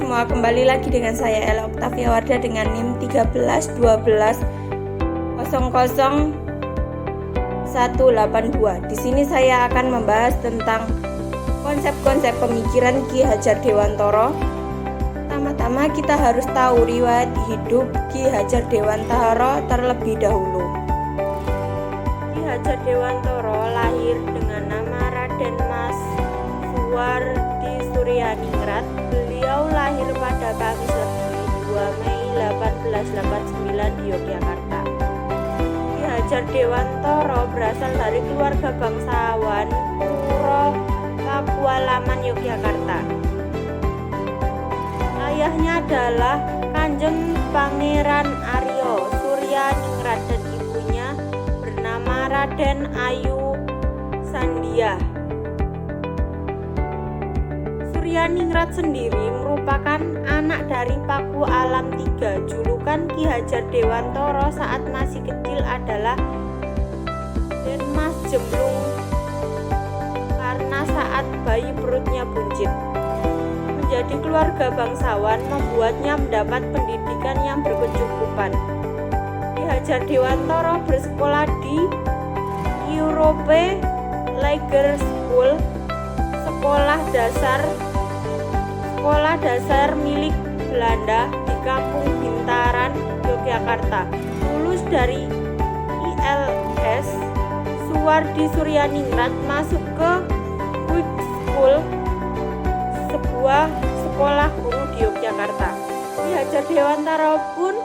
semua, kembali lagi dengan saya Ella Oktavia Wardah dengan NIM 1312000182. Di sini saya akan membahas tentang konsep-konsep pemikiran Ki Hajar Dewantara. Pertama-tama kita harus tahu riwayat hidup Ki Hajar Dewantara terlebih dahulu. Ki Hajar Dewantara lahir dengan nama Raden Mas Suwardi Suryaningrat. Beliau lahir pada Kamis Legi 2 Mei 1889 di Yogyakarta. Ki Hajar Dewantara berasal dari keluarga bangsawan Puro Pakualaman Yogyakarta. Ayahnya adalah Kanjeng Pangeran Aryo Suryaningrat dan ibunya bernama Raden Ayu Sandiah. Suryaningrat sendiri merupakan anak dari Paku Alam III. Julukan Ki Hajar Dewantara saat masih kecil adalah Den Mas Jemblung karena saat bayi perutnya buncit. Menjadi keluarga bangsawan membuatnya mendapat pendidikan yang berkecukupan. Ki Hajar Dewantara bersekolah di Europe Lager School, sekolah dasar milik Belanda di Kampung Bintaran, Yogyakarta. Lulus dari ILS, Suwardi Suryaningrat masuk ke Quick School, sebuah sekolah guru di Yogyakarta. Ki Hajar Dewantara pun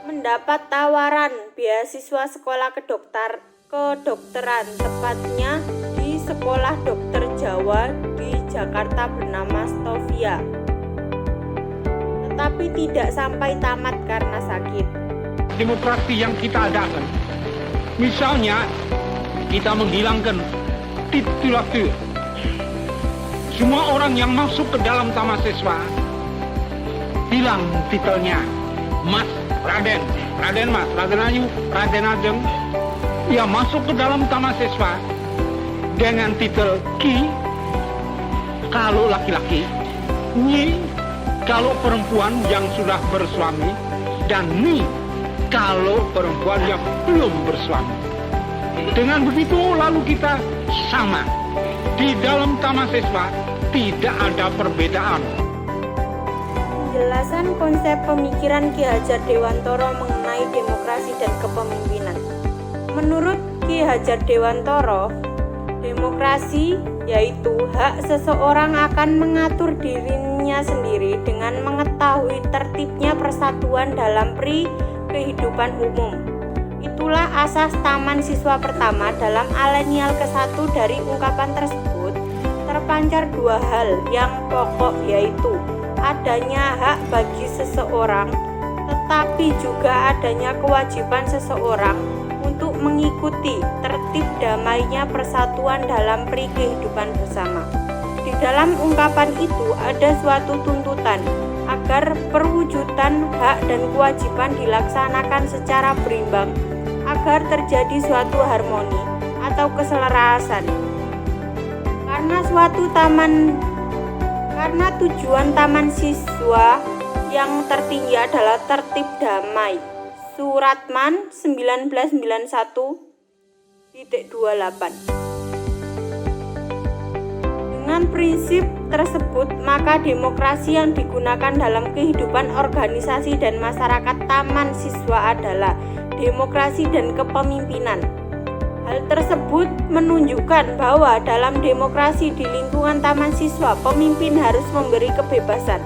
mendapat tawaran beasiswa sekolah kedokteran, tepatnya di Sekolah Dokter Jawa di Jakarta bernama Stovia. Tetapi tidak sampai tamat karena sakit. Demokrasi yang kita adakan, misalnya kita menghilangkan titulatur. Semua orang yang masuk ke dalam taman siswa hilang titelnya Mas, Raden Mas, Raden Ayu, Raden Ajeng. Ia masuk ke dalam taman siswa dengan titel Ki kalau laki-laki, Nyi kalau perempuan yang sudah bersuami, dan Ni kalau perempuan yang belum bersuami. Dengan begitu lalu kita sama. Di dalam taman siswa tidak ada perbedaan. Penjelasan konsep pemikiran Ki Hajar Dewantara mengenai demokrasi dan kepemimpinan. Menurut Ki Hajar Dewantara, demokrasi yaitu hak seseorang akan mengatur dirinya sendiri dengan mengetahui tertibnya persatuan dalam kehidupan umum. Itulah asas taman siswa pertama. Dalam alinial ke-1 dari ungkapan tersebut terpancar dua hal yang pokok, yaitu adanya hak bagi seseorang, tetapi juga adanya kewajiban seseorang untuk mengikuti tertib damainya persatuan dalam kehidupan bersama. Di dalam ungkapan itu ada suatu tuntutan agar perwujudan hak dan kewajiban dilaksanakan secara berimbang agar terjadi suatu harmoni atau keselarasan. Karena tujuan taman siswa yang tertinggi adalah tertib damai. Suratman 1991-28. Dengan prinsip tersebut, maka demokrasi yang digunakan dalam kehidupan organisasi dan masyarakat taman siswa adalah demokrasi dan kepemimpinan. Hal tersebut menunjukkan bahwa dalam demokrasi di lingkungan taman siswa, pemimpin harus memberi kebebasan.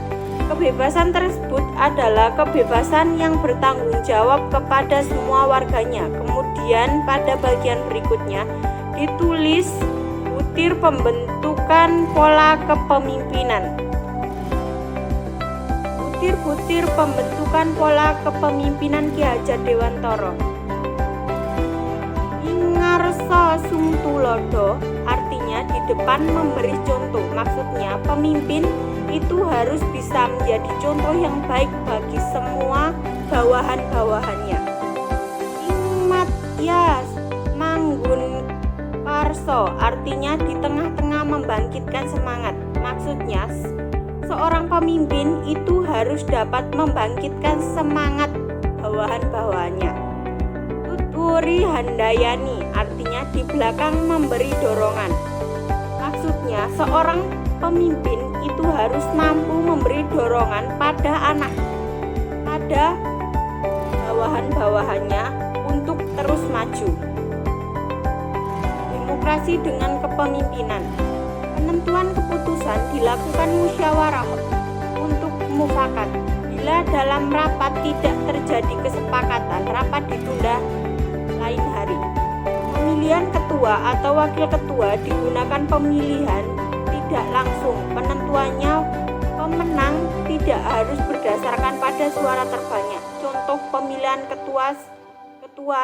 Kebebasan tersebut adalah kebebasan yang bertanggung jawab kepada semua warganya. Kemudian pada bagian berikutnya ditulis butir pembentukan pola kepemimpinan. Butir-butir pembentukan pola kepemimpinan Ki Hajar Dewantara. Ingarsa sumtulodo artinya di depan memberi contoh. Maksudnya pemimpin itu harus bisa menjadi contoh yang baik bagi semua bawahan-bawahannya. Ingmatya manggun parso artinya di tengah-tengah membangkitkan semangat. Maksudnya seorang pemimpin itu harus dapat membangkitkan semangat bawahan-bawahannya. Tuturi Handayani artinya di belakang memberi dorongan. Maksudnya seorang pemimpin itu harus mampu memberi dorongan pada bawahan-bawahannya untuk terus maju. Demokrasi dengan kepemimpinan. Penentuan keputusan dilakukan musyawarah untuk mufakat. Bila dalam rapat tidak terjadi kesepakatan, rapat ditunda lain hari. Pemilihan ketua atau wakil ketua digunakan pemilihan tidak langsung. Penentuannya pemenang tidak harus berdasarkan pada suara terbanyak. Contoh pemilihan ketua,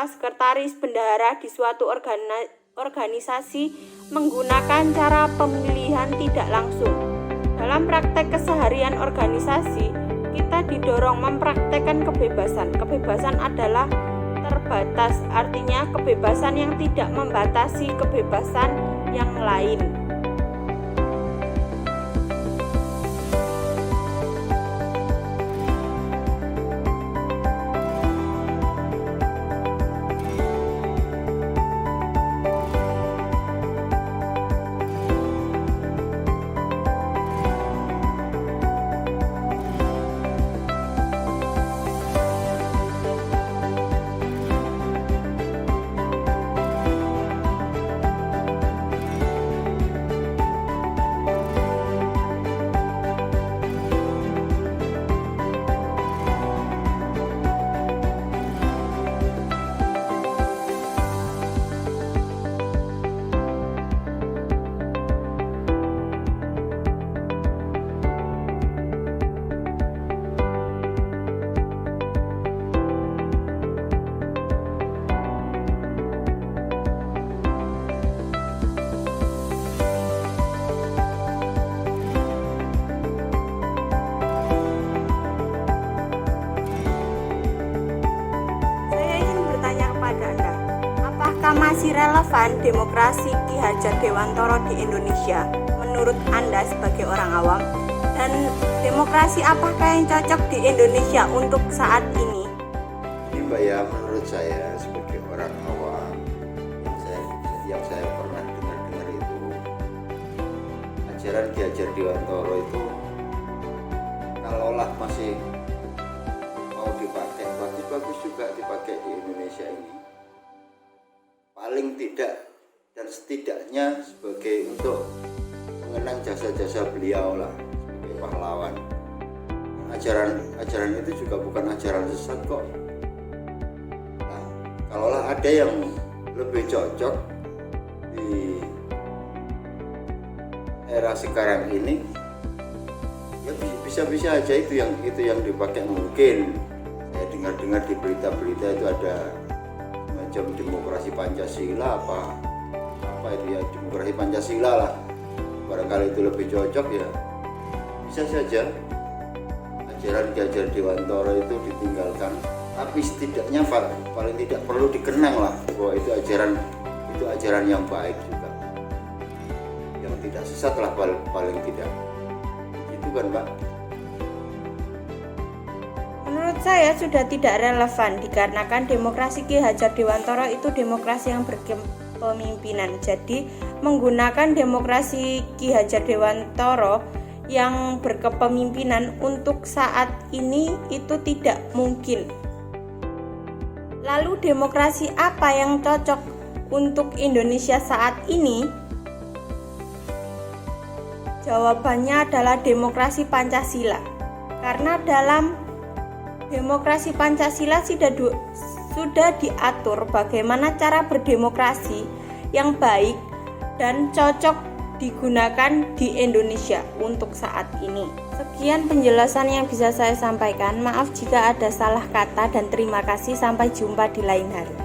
sekretaris, bendahara di suatu organisasi menggunakan cara pemilihan tidak langsung. Dalam praktek keseharian organisasi, kita didorong mempraktekkan kebebasan. Kebebasan adalah terbatas, artinya kebebasan yang tidak membatasi kebebasan yang lain. Apakah masih relevan demokrasi Ki Hajar Dewantoro di Indonesia menurut Anda sebagai orang awam? Dan demokrasi apakah yang cocok di Indonesia untuk saat ini? Ini Mbak ya, menurut saya sebagai orang awam yang saya pernah dengar itu, ajaran Ki Hajar Dewantoro itu kalaulah masih mau dipakai, bagus juga dipakai di Indonesia ini. Paling tidak dan setidaknya sebagai untuk mengenang jasa-jasa beliau lah sebagai pahlawan. Ajaran itu juga bukan ajaran sesat kok. Nah, kalaulah ada yang lebih cocok di era sekarang ini, ya bisa-bisa aja itu yang dipakai. Mungkin saya dengar di berita-berita itu ada macam demokrasi Pancasila apa itu ya, demokrasi Pancasila lah, barangkali itu lebih cocok ya, bisa saja ajaran Ki Hajar Dewantoro itu ditinggalkan, tapi setidaknya paling tidak perlu dikenang lah bahwa itu ajaran yang baik juga, yang tidak sesat lah paling tidak, itu kan Mbak. Menurut saya sudah tidak relevan dikarenakan demokrasi Ki Hajar Dewantoro itu demokrasi yang berkepemimpinan. Jadi menggunakan demokrasi Ki Hajar Dewantoro yang berkepemimpinan untuk saat ini itu tidak mungkin. Lalu demokrasi apa yang cocok untuk Indonesia saat ini? Jawabannya adalah demokrasi Pancasila. Karena dalam demokrasi Pancasila sudah diatur bagaimana cara berdemokrasi yang baik dan cocok digunakan di Indonesia untuk saat ini. Sekian penjelasan yang bisa saya sampaikan. Maaf jika ada salah kata dan terima kasih. Sampai jumpa di lain hari.